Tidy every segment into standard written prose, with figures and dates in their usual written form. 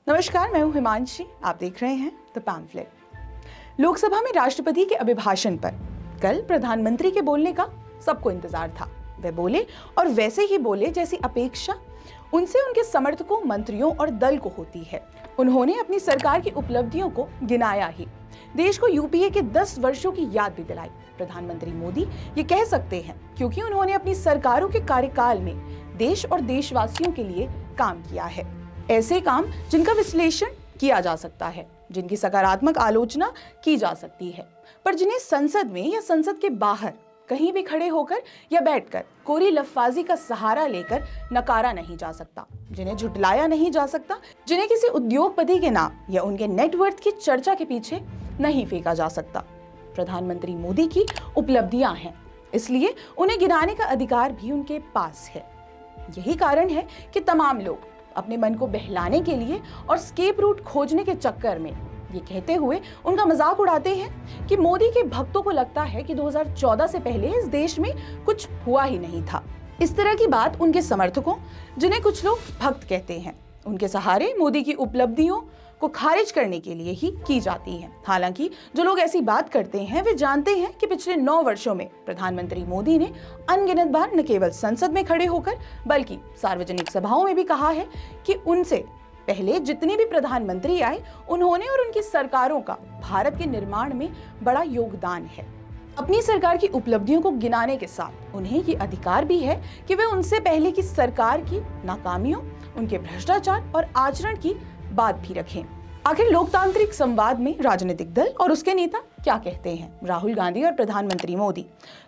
नमस्कार, मैं हूं हिमांशी। आप देख रहे हैं द पैम्फलेट। लोकसभा में राष्ट्रपति के अभिभाषण पर कल प्रधानमंत्री के बोलने का सबको इंतजार था। वे बोले और वैसे ही बोले जैसी अपेक्षा उनसे उनके समर्थकों, मंत्रियों और दल को होती है। उन्होंने अपनी सरकार की उपलब्धियों को गिनाया ही, देश को यूपीए के 10 वर्षों की याद भी दिलाई। प्रधानमंत्री मोदी ये कह सकते हैं क्योंकि उन्होंने अपनी सरकारों के कार्यकाल में देश और देशवासियों के लिए काम किया है। ऐसे काम जिनका विश्लेषण किया जा सकता है, जिनकी सकारात्मक आलोचना की जा सकती है, पर जिन्हें संसद में या संसद के बाहर कहीं भी खड़े होकर या बैठकर कोरी लफ्फाजी का सहारा लेकर नकारा नहीं जा सकता, जिन्हें झुटलाया नहीं जा सकता, जिन्हें किसी उद्योगपति के नाम या उनके नेटवर्थ की चर्चा के पीछे नहीं फेंका जा सकता। प्रधानमंत्री मोदी की उपलब्धियां हैं, इसलिए उन्हें गिनाने का अधिकार भी उनके पास है। यही कारण है कि तमाम लोग अपने मन को बहलाने के लिए और स्केप रूट खोजने के चक्कर में ये कहते हुए उनका मजाक उड़ाते हैं कि मोदी के भक्तों को लगता है कि 2014 से पहले इस देश में कुछ हुआ ही नहीं था। इस तरह की बात उनके समर्थकों, जिन्हें कुछ लोग भक्त कहते हैं, उनके सहारे मोदी की उपलब्धियों को खारिज करने के लिए ही की जाती है। हालांकि जो लोग ऐसी बात करते हैं वे जानते हैं कि पिछले 9 वर्षों में प्रधानमंत्री मोदी ने अनगिनत बार न केवल संसद में खड़े होकर बल्कि सार्वजनिक सभाओं में भी कहा है कि उनसे पहले जितने भी प्रधानमंत्री आए, उन्होंने और उनकी सरकारों का भारत के निर्माण में बड़ा योगदान है। अपनी सरकार की उपलब्धियों को गिनाने के साथ उन्हें ये अधिकार भी है कि वे उनसे पहले की सरकार की नाकामियों, उनके भ्रष्टाचार और आचरण की बात भी रखें। आखिर लोकतांत्रिक संवाद में राजनीतिक दल और उसके नेता क्या कहते हैं? राहुल गांधी और प्रधानमंत्री मोदी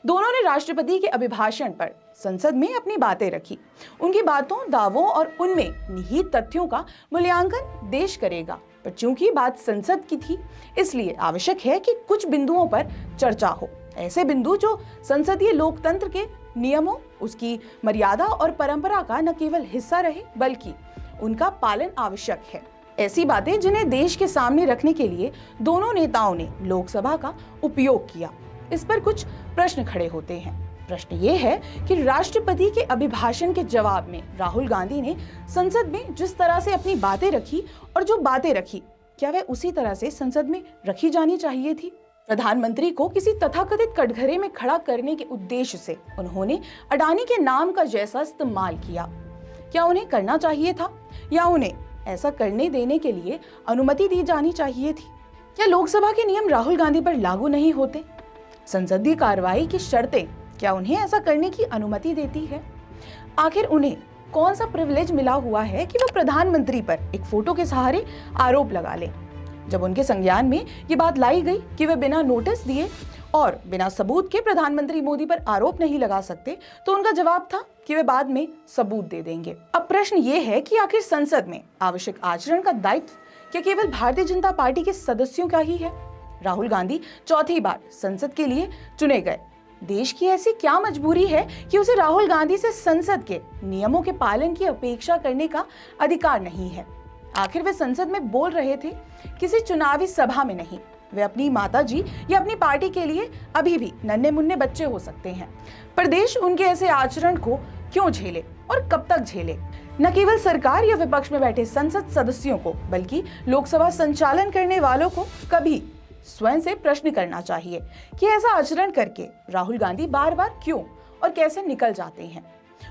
दोनों ने राष्ट्रपति के अभिभाषण पर संसद में अपनी बातें रखी। उनकी बातों, दावों और उनमें निहित तथ्यों का मूल्यांकन देश करेगा, पर चूंकि बात संसद की थी, इसलिए आवश्यक है कि कुछ बिंदुओं पर चर्चा हो। ऐसे बिंदु जो संसदीय लोकतंत्र के नियमों, उसकी मर्यादा और परंपरा का न केवल हिस्सा रहे बल्कि उनका पालन आवश्यक है। ऐसी बातें जिन्हें देश के सामने रखने के लिए दोनों नेताओं ने लोकसभा का उपयोग किया। इस पर कुछ प्रश्न खड़े होते हैं। प्रश्न ये है कि राष्ट्रपति के अभिभाषण के जवाब में राहुल गांधी ने संसद में जिस तरह से अपनी बातें रखी और जो बातें रखी, क्या वह उसी तरह से संसद में रखी जानी चाहिए थी? प्रधानमंत्री को किसी तथाकथित कटघरे में खड़ा करने के उद्देश्य से उन्होंने अडानी के नाम का जैसा इस्तेमाल किया। क्या उन्हें करना चाहिए था या उन्हें ऐसा करने देने के लिए अनुमति दी जानी चाहिए थी? क्या लोकसभा के नियम राहुल गांधी पर लागू नहीं होते? संसदीय कार्रवाई की शर्तें क्या उन्हें ऐसा करने की अनुमति देती है? आखिर उन्हें कौन सा प्रिविलेज मिला हुआ है कि वो प्रधानमंत्री पर एक फोटो के सहारे आरोप लगा लें? जब उनके संज्ञान में ये बात लाई गई कि वे बिना नोटिस दिए और बिना सबूत के प्रधानमंत्री मोदी पर आरोप नहीं लगा सकते, तो उनका जवाब था कि वे बाद में सबूत दे देंगे। अब प्रश्न ये है कि आखिर संसद में आवश्यक आचरण का दायित्व क्या केवल भारतीय जनता पार्टी के सदस्यों का ही है? राहुल गांधी चौथी बार संसद के लिए चुने गए। देश की ऐसी क्या मजबूरी है कि उसे राहुल गांधी से संसद के नियमों के पालन की अपेक्षा करने का अधिकार नहीं है? आखिर वे संसद में बोल रहे थे, किसी चुनावी सभा में नहीं। वे अपनी माताजी या अपनी पार्टी के लिए अभी भी नन्हे मुन्ने बच्चे हो सकते हैं, पर देश उनके ऐसे आचरण को क्यों झेले और कब तक झेले? न केवल सरकार या विपक्ष में बैठे संसद सदस्यों को बल्कि लोकसभा संचालन करने वालों को कभी स्वयं से प्रश्न करना चाहिए कि ऐसा आचरण करके राहुल गांधी बार बार क्यों और कैसे निकल जाते हैं।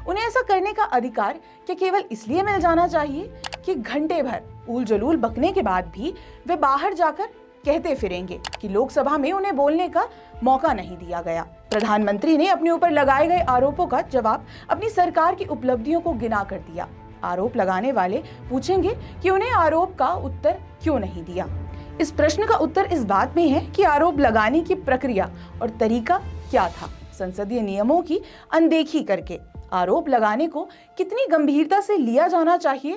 उन्हें ऐसा करने का अधिकार क्या केवल इसलिए मिल जाना चाहिए कि घंटे भर उल जलूल बकने के बाद भी वे बाहर जाकर कहते फिरेंगे कि लोकसभा में उन्हें बोलने का मौका नहीं दिया गया? प्रधानमंत्री ने अपने ऊपर लगाए गए आरोपों का जवाब अपनी सरकार की उपलब्धियों को गिना कर दिया। आरोप लगाने वाले पूछेंगे कि उन्हें आरोप का उत्तर क्यों नहीं दिया। इस प्रश्न का उत्तर इस बात में है कि आरोप लगाने की प्रक्रिया और तरीका क्या था। संसदीय नियमों की अनदेखी करके आरोप लगाने को कितनी गंभीरता से लिया जाना चाहिए,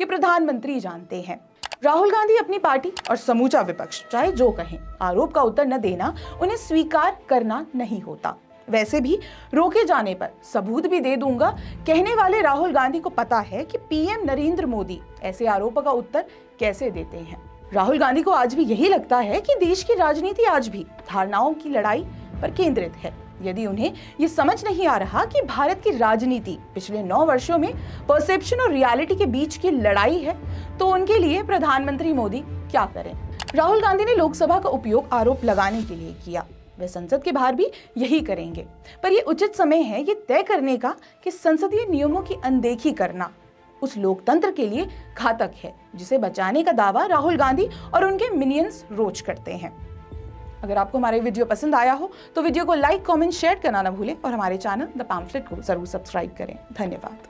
ये प्रधानमंत्री जानते हैं। राहुल गांधी, अपनी पार्टी और समूचा विपक्ष चाहे जो कहें, आरोप का उत्तर न देना उन्हें स्वीकार करना नहीं होता। वैसे भी रोके जाने पर सबूत भी दे दूंगा कहने वाले राहुल गांधी को पता है कि पीएम नरेंद्र मोदी ऐसे आरोपों का उत्तर कैसे देते हैं। राहुल गांधी को आज भी यही लगता है कि देश की राजनीति आज भी धारणाओं की लड़ाई पर केंद्रित है। यदि उन्हें ये समझ नहीं आ रहा कि भारत की राजनीति पिछले 9 वर्षों में परसेप्शन और रियलिटी के बीच की लड़ाई है, तो उनके लिए प्रधानमंत्री मोदी क्या करें। राहुल गांधी ने लोकसभा का उपयोग आरोप लगाने के लिए किया, वे संसद के बाहर भी यही करेंगे। पर यह उचित समय है ये तय करने का कि संसदीय नियमों की अनदेखी करना उस लोकतंत्र के लिए घातक है जिसे बचाने का दावा राहुल गांधी और उनके मिनियंस रोज करते हैं। अगर आपको हमारा वीडियो पसंद आया हो तो वीडियो को लाइक, कमेंट, शेयर करना ना भूलें और हमारे चैनल द पैम्फलेट को जरूर सब्सक्राइब करें। धन्यवाद।